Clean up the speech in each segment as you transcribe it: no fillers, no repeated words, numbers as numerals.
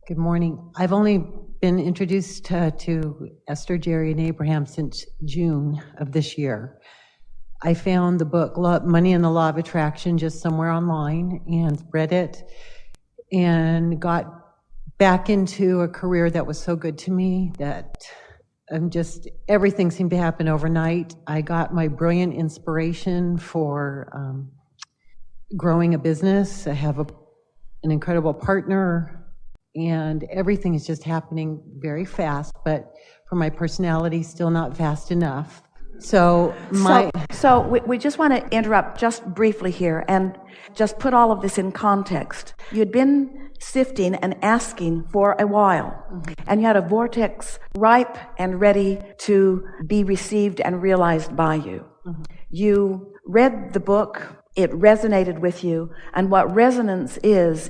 Good morning. I've only been introduced to Esther, Jerry, and Abraham since June of this year. I found the book Money and the Law of Attraction just somewhere online and read it and got back into a career that was so good to me that everything seemed to happen overnight. I got my brilliant inspiration for growing a business. I have an incredible partner, and everything is just happening very fast, but for my personality, still not fast enough. So we just want to interrupt just briefly here and just put all of this in context. You'd been sifting and asking for a while, and you had a vortex ripe and ready to be received and realized by you. You read the book, it resonated with you, and what resonance is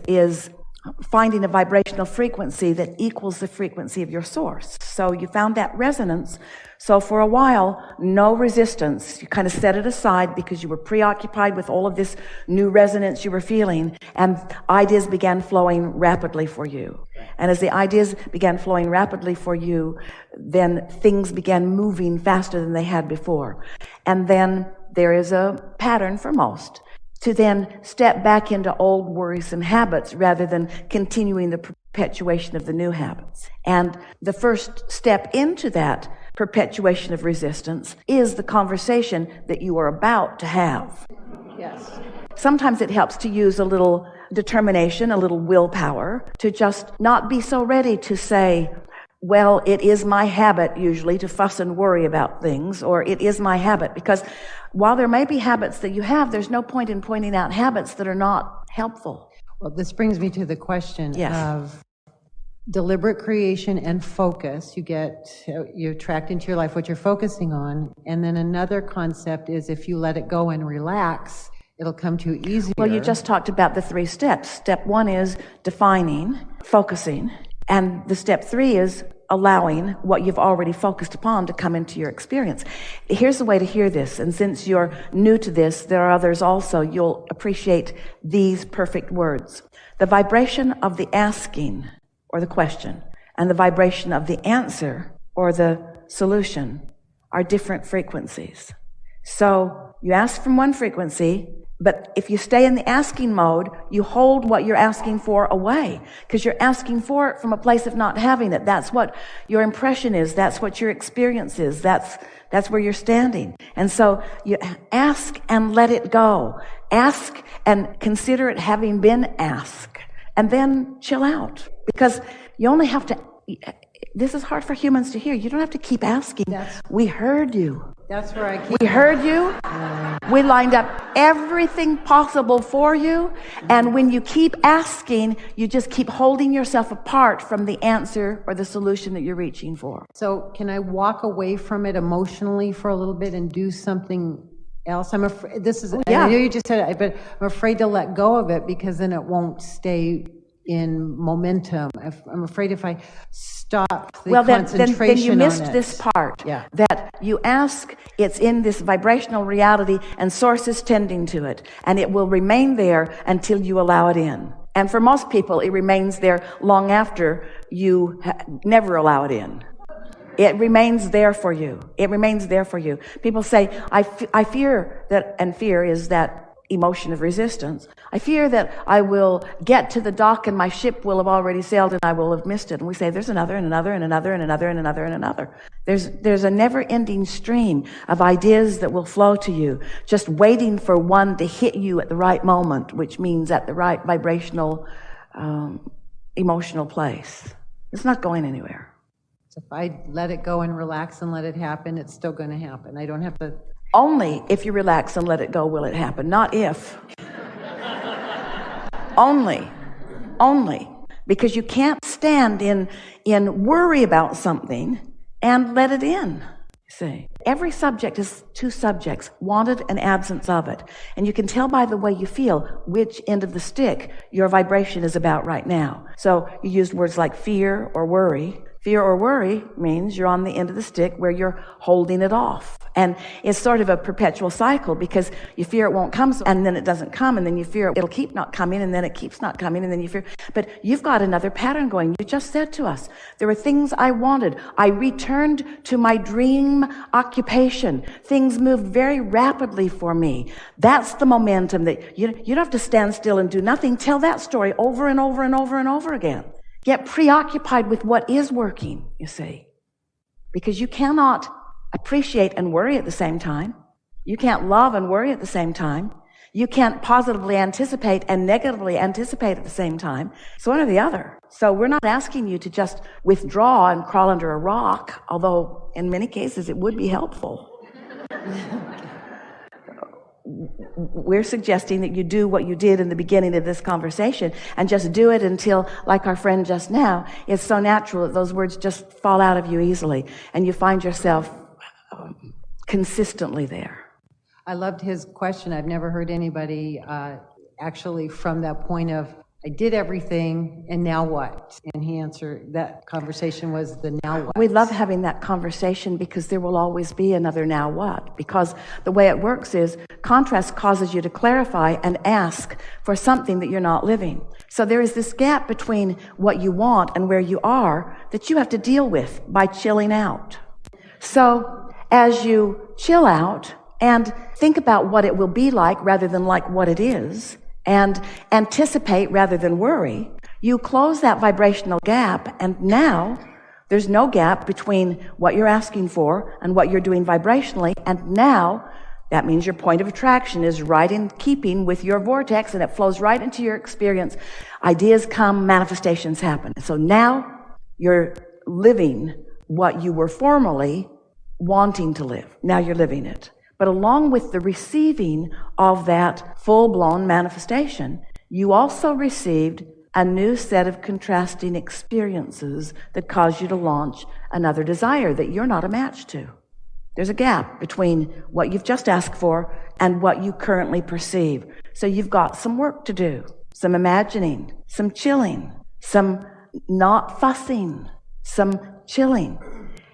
finding a vibrational frequency that equals the frequency of your source. So you found that resonance. So for a while, no resistance. You kind of set it aside because you were preoccupied with all of this new resonance you were feeling, and ideas began flowing rapidly for you. And as the ideas began flowing rapidly for you, then things began moving faster than they had before. And then there is a pattern for most to then step back into old worrisome habits rather than continuing the perpetuation of the new habits. And the first step into that perpetuation of resistance is the conversation that you are about to have. yes. Sometimes it helps to use a little determination, a little willpower, to just not be so ready to say, well, it is my habit usually to fuss and worry about things, or it is my habit, because while there may be habits that you have, there's no point in pointing out habits that are not helpful. Well, this brings me to the question of deliberate creation and focus. You attract into your life what you're focusing on. And then another concept is if you let it go and relax, it'll come to you easier. Well, you just talked about the 3 steps. Step 1 is defining, focusing. And the step 3 is allowing what you've already focused upon to come into your experience. Here's the way to hear this. And since you're new to this, there are others also. You'll appreciate these perfect words. The vibration of the asking or the question and the vibration of the answer or the solution are different frequencies. So you ask from one frequency, but if you stay in the asking mode, you hold what you're asking for away because you're asking for it from a place of not having it. That's what your impression is. That's what your experience is. That's where you're standing. And so you ask and let it go. Ask and consider it having been asked. And then chill out because you only have to, this is hard for humans to hear. You don't have to keep asking. We heard you. That's where I keep. We heard you. We lined up everything possible for you. And when you keep asking, you just keep holding yourself apart from the answer or the solution that you're reaching for. So can I walk away from it emotionally for a little bit and do something else? I'm afraid I know you just said it, but I'm afraid to let go of it because then it won't stay in momentum. I'm afraid if I stop the concentration then you missed on it. this part. That you ask, it's in this vibrational reality and source is tending to it. And it will remain there until you allow it in. And for most people, it remains there long after you never allow it in. It remains there for you. It remains there for you. People say, I fear that, and fear is that emotion of resistance. I fear that I will get to the dock and my ship will have already sailed and I will have missed it. And we say there's another and another and another and another and another and another. There's a never-ending stream of ideas that will flow to you, just waiting for one to hit you at the right moment, which means at the right vibrational, emotional place. It's not going anywhere. So if I let it go and relax and let it happen, it's still going to happen. I don't have to. Only if you relax and let it go will it happen, not if. Only. Because you can't stand in worry about something and let it in. See, every subject is 2 subjects, wanted and absence of it. And you can tell by the way you feel which end of the stick your vibration is about right now. So you used words like fear or worry. Fear or worry means you're on the end of the stick where you're holding it off. And it's sort of a perpetual cycle because you fear it won't come, and then it doesn't come, and then you fear it'll keep not coming, and then it keeps not coming, and then you fear. But you've got another pattern going. You just said to us, there were things I wanted. I returned to my dream occupation. Things moved very rapidly for me. That's the momentum that you don't have to stand still and do nothing. Tell that story over and over and over and over again. Get preoccupied with what is working, you see. Because you cannot appreciate and worry at the same time. You can't love and worry at the same time. You can't positively anticipate and negatively anticipate at the same time. It's one or the other. So we're not asking you to just withdraw and crawl under a rock, although in many cases it would be helpful. We're suggesting that you do what you did in the beginning of this conversation and just do it until, like our friend just now, it's so natural that those words just fall out of you easily and you find yourself consistently there. I loved his question. I've never heard anybody actually from that point of, I did everything, and now what? And he answered, that conversation was the now what. We love having that conversation because there will always be another now what. Because the way it works is contrast causes you to clarify and ask for something that you're not living. So there is this gap between what you want and where you are that you have to deal with by chilling out. So as you chill out and think about what it will be like rather than like what it is, and anticipate rather than worry, you close that vibrational gap, and now there's no gap between what you're asking for and what you're doing vibrationally, and now that means your point of attraction is right in keeping with your vortex, and it flows right into your experience. Ideas come, manifestations happen. So now you're living what you were formerly wanting to live. Now you're living it. But along with the receiving of that full-blown manifestation, you also received a new set of contrasting experiences that cause you to launch another desire that you're not a match to. There's a gap between what you've just asked for and what you currently perceive. So you've got some work to do, some imagining, some chilling, some not fussing, some chilling.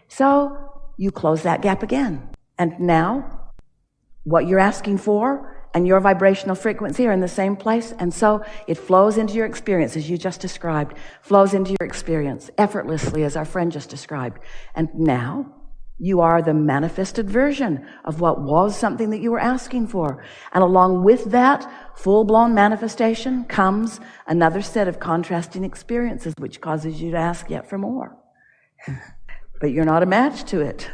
So you close that gap again. And now what you're asking for and your vibrational frequency are in the same place, and so it flows into your experience as you just described, flows into your experience effortlessly as our friend just described. And now you are the manifested version of what was something that you were asking for. And along with that full-blown manifestation comes another set of contrasting experiences which causes you to ask yet for more. But you're not a match to it.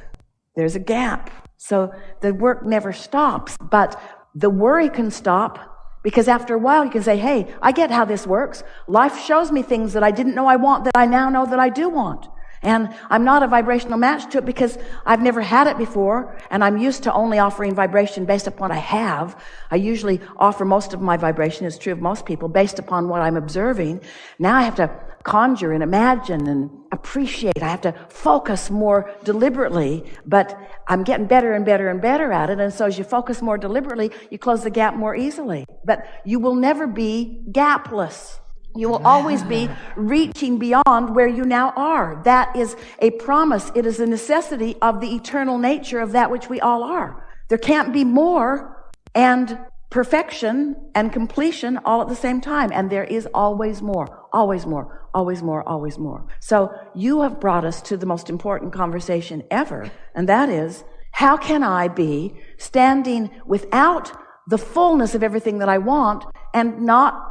There's a gap. So the work never stops, but the worry can stop because after a while you can say, hey, I get how this works. Life shows me things that I didn't know I want that I now know that I do want. And I'm not a vibrational match to it because I've never had it before, and I'm used to only offering vibration based upon what I have. I usually offer most of my vibration, it's true of most people, based upon what I'm observing. Now I have to conjure and imagine and appreciate. I have to focus more deliberately, but I'm getting better and better and better at it. And so as you focus more deliberately, you close the gap more easily. But you will never be gapless. You will always be reaching beyond where you now are. That is a promise. It is a necessity of the eternal nature of that which we all are. There can't be more and perfection and completion all at the same time. And there is always more, always more, always more, always more. So you have brought us to the most important conversation ever. And that is, how can I be standing without the fullness of everything that I want and not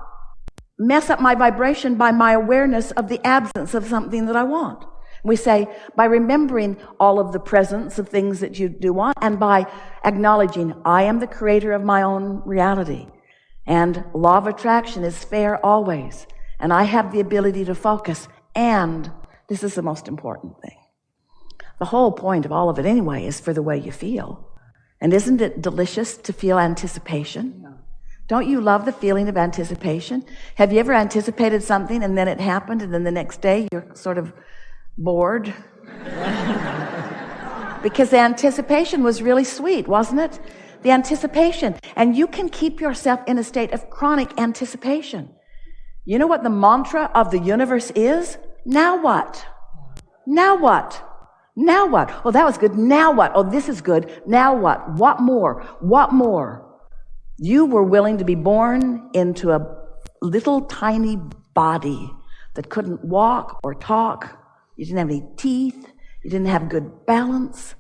mess up my vibration by my awareness of the absence of something that I want? We say, by remembering all of the presence of things that you do want, and by acknowledging, I am the creator of my own reality. And law of attraction is fair always. And I have the ability to focus. And this is the most important thing. The whole point of all of it anyway is for the way you feel. And isn't it delicious to feel anticipation? Yeah. Don't you love the feeling of anticipation? Have you ever anticipated something and then it happened and then the next day you're sort of bored? Because the anticipation was really sweet, wasn't it? The anticipation. And you can keep yourself in a state of chronic anticipation. You know what the mantra of the universe is? Now what? Now what? Now what? Oh, that was good. Now what? Oh, this is good. Now what? What more? What more? You were willing to be born into a little tiny body that couldn't walk or talk. You didn't have any teeth. You didn't have good balance,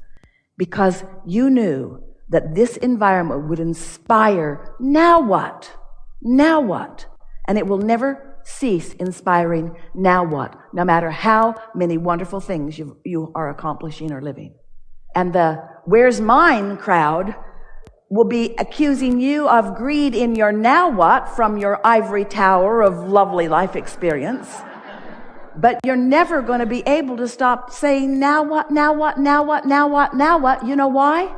because you knew that this environment would inspire, now what? Now what? And it will never cease inspiring, now what? No matter how many wonderful things you are accomplishing or living. And the where's mine crowd will be accusing you of greed in your now what from your ivory tower of lovely life experience. But you're never going to be able to stop saying, now what, now what, now what, now what, now what. You know why?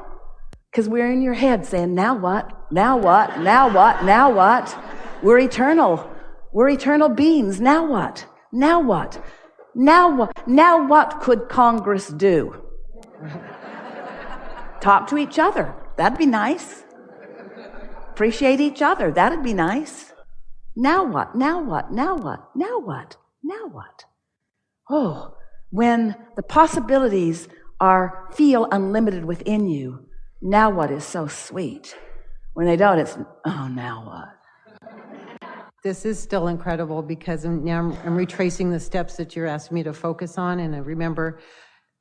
Because we're in your head saying, now what, now what, now what, now what. We're eternal. We're eternal beings. Now what? Now what? Now what? Now what could Congress do? Talk to each other. That'd be nice. Appreciate each other. That'd be nice. Now what? Now what? Now what? Now what? Now what? Oh, when the possibilities feel unlimited within you, now what is so sweet. When they don't, it's, oh, now what? This is still incredible, because now I'm retracing the steps that you're asking me to focus on. And I remember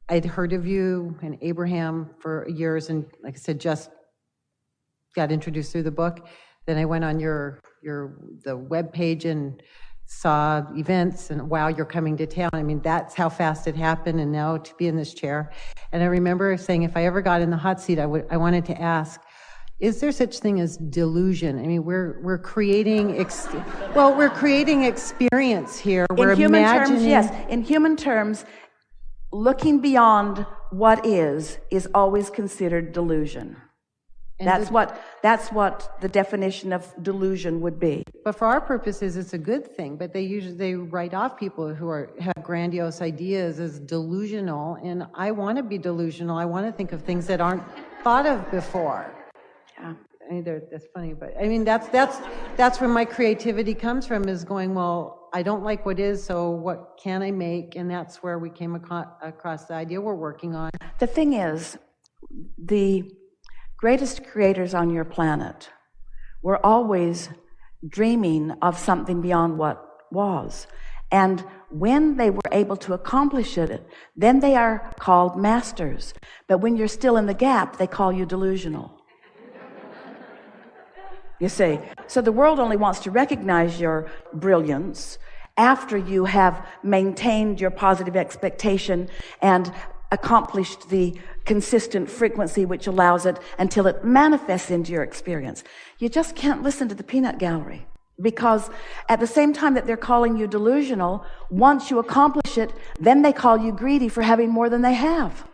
I'd heard of you and Abraham for years, and like I said, just got introduced through the book. Then I went on the web page and saw events, and wow, you're coming to town. I mean, that's how fast it happened, and now to be in this chair. And I remember saying, if I ever got in the hot seat, I wanted to ask, is there such thing as delusion? I mean, we're creating we're creating experience here. We're in human imagining... terms, yes. In human terms, looking beyond what is always considered delusion. And that's what the definition of delusion would be. But for our purposes, it's a good thing. But they write off people who have grandiose ideas as delusional. And I want to be delusional. I want to think of things that aren't thought of before. Yeah. I mean, that's funny, but I mean, that's where my creativity comes from, is going, well, I don't like what is, so what can I make? And that's where we came across the idea we're working on. The thing is, the greatest creators on your planet were always dreaming of something beyond what was. And when they were able to accomplish it, then they are called masters. But when you're still in the gap, they call you delusional. You see, so the world only wants to recognize your brilliance after you have maintained your positive expectation and accomplished the consistent frequency which allows it until it manifests into your experience. You just can't listen to the peanut gallery, because at the same time that they're calling you delusional, once you accomplish it, then they call you greedy for having more than they have.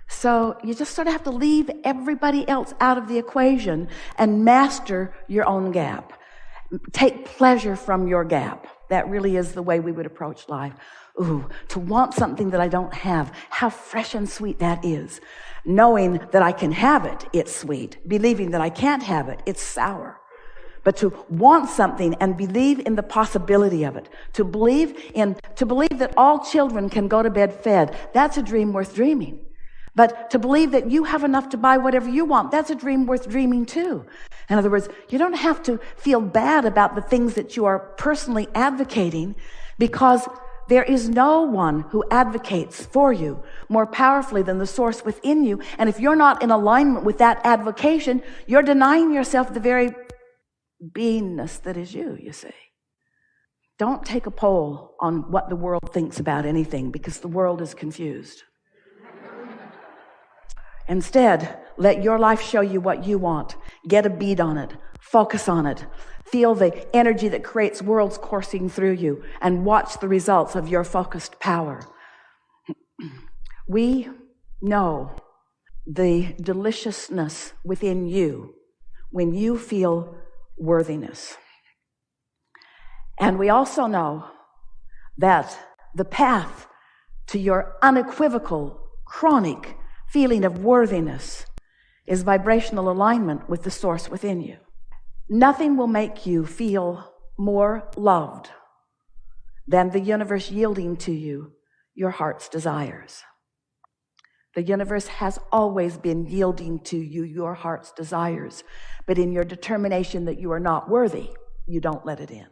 So you just sort of have to leave everybody else out of the equation and master your own gap. Take pleasure from your gap. That really is the way we would approach life. Ooh, to want something that I don't have, how fresh and sweet that is. Knowing that I can have it, it's sweet. Believing that I can't have it, it's sour. But to want something and believe in the possibility of it, to believe that all children can go to bed fed, that's a dream worth dreaming. But to believe that you have enough to buy whatever you want, that's a dream worth dreaming too. In other words, you don't have to feel bad about the things that you are personally advocating, because there is no one who advocates for you more powerfully than the source within you. And if you're not in alignment with that advocation, you're denying yourself the very beingness that is you see. Don't take a poll on what the world thinks about anything, because the world is confused. Instead, let your life show you what you want. Get a bead on it. Focus on it. Feel the energy that creates worlds coursing through you, and watch the results of your focused power. We know the deliciousness within you when you feel worthiness. And we also know that the path to your unequivocal, chronic feeling of worthiness is vibrational alignment with the source within you. Nothing will make you feel more loved than the universe yielding to you your heart's desires. The universe has always been yielding to you your heart's desires, but in your determination that you are not worthy, you don't let it in.